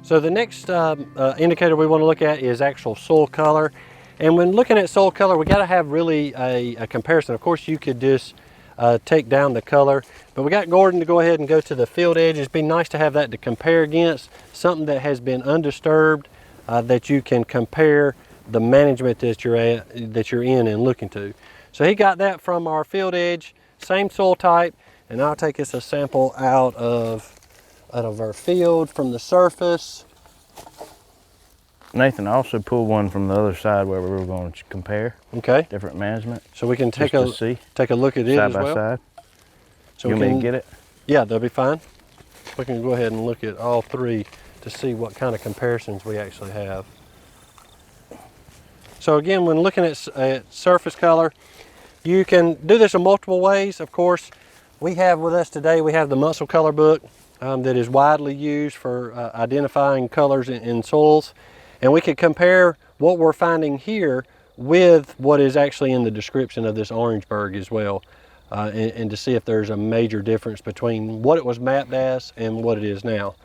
So the next indicator we want to look at is actual soil color. And when looking at soil color, we got to have really a comparison. Of course, you could just take down the color, but we got Gordon to go ahead and go to the field edge. It'd be nice to have that to compare against, something that has been undisturbed, that you can compare the management that you're in and looking to. So he got that from our field edge, same soil type, and I'll take us a sample out of our field from the surface. Nathan, I also pulled one from the other side where we were going to compare different management. So we can take a look at it as well. Side by side. So you want me to get it? Yeah, that'll be fine. We can go ahead and look at all three to see what kind of comparisons we actually have. So again, when looking at surface color, you can do this in multiple ways. Of course, we have with us today, we have the muscle color book that is widely used for identifying colors in soils. And we could compare what we're finding here with what is actually in the description of this Orangeburg as well, and to see if there's a major difference between what it was mapped as and what it is now.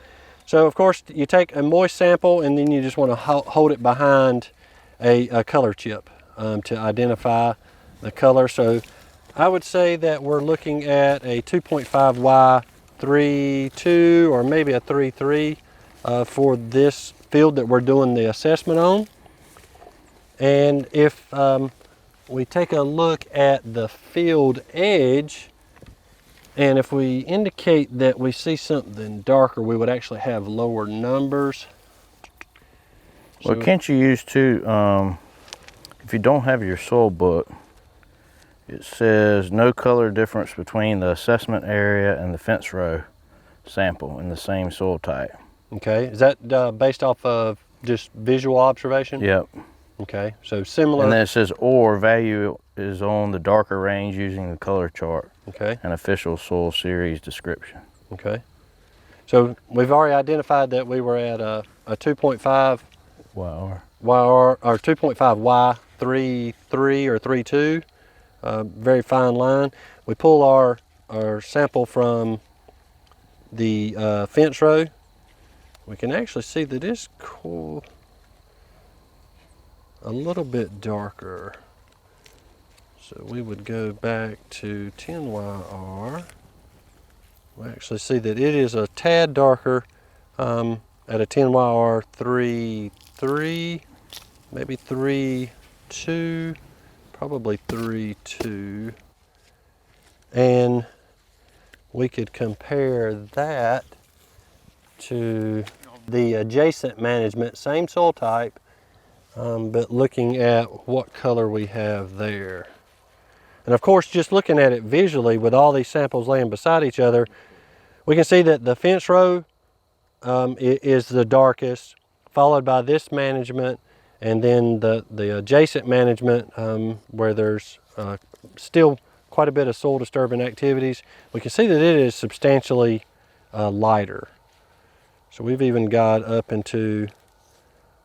So of course, you take a moist sample and then you just want to hold it behind a color chip to identify the color. So I would say that we're looking at a 2.5Y32 or maybe a 3.3 for this field that we're doing the assessment on. And if we take a look at the field edge, and if we indicate that we see something darker, we would actually have lower numbers. Well, can't you use too, if you don't have your soil book, it says no color difference between the assessment area and the fence row sample in the same soil type. Okay, is that based off of just visual observation? Yep. Okay, so similar. And then it says or value is on the darker range using the color chart. Okay. An official soil series description. Okay. So we've already identified that we were at a 2.5 YR or 2.5 Y33 or 32. Very fine line. We pull our sample from the fence row. We can actually see that it's cool, a little bit darker. So we would go back to 10YR. We actually see that it is a tad darker at a 10YR 3.3, maybe 3.2, probably 3.2. And we could compare that to the adjacent management, same soil type, but looking at what color we have there. And of course, just looking at it visually with all these samples laying beside each other, we can see that the fence row is the darkest, followed by this management, and then the adjacent management where there's still quite a bit of soil disturbing activities. We can see that it is substantially lighter. So we've even got up into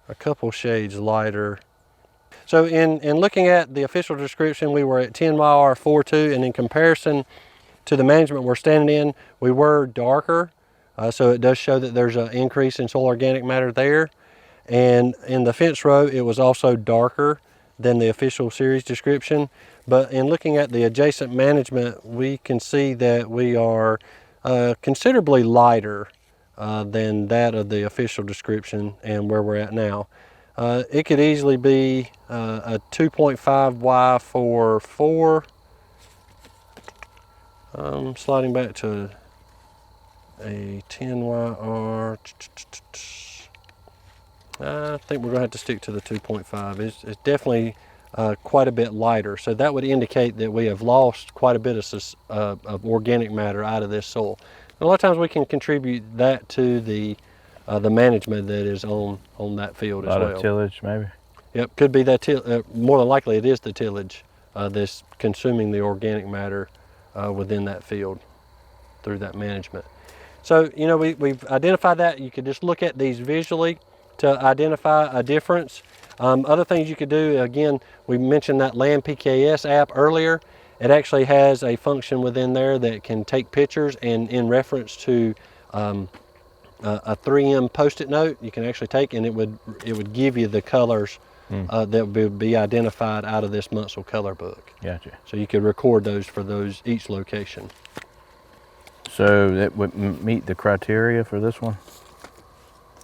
a couple shades lighter. So in looking at the official description, we were at 10YR42, and in comparison to the management we're standing in, we were darker. So it does show that there's an increase in soil organic matter there. And in the fence row, it was also darker than the official series description. But in looking at the adjacent management, we can see that we are considerably lighter than that of the official description and where we're at now. It could easily be a 2.5Y44. Sliding back to a 10YR. I think we're going to have to stick to the 2.5. It's definitely quite a bit lighter. So that would indicate that we have lost quite a bit of organic matter out of this soil. A lot of times we can contribute that to the management that is on that field as well. A lot of tillage, maybe? Yep, could be that. More than likely it is the tillage that's consuming the organic matter within that field through that management. So, you know, we've identified that. You could just look at these visually to identify a difference. Other things you could do, again, we mentioned that Land PKS app earlier. It actually has a function within there that can take pictures, and in reference to a 3M Post-it note you can actually take, and it would give you the colors that would be identified out of this Munsell color book. Gotcha. So you could record those for each location. So that would meet the criteria for this one?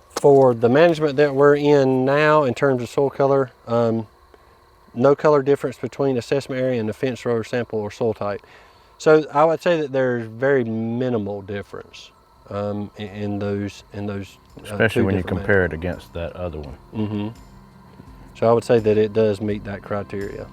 For the management that we're in now, in terms of soil color, no color difference between assessment area and the fence row sample or soil type. So I would say that there's very minimal difference in those. Especially when you compare it against that other one. So I would say that it does meet that criteria.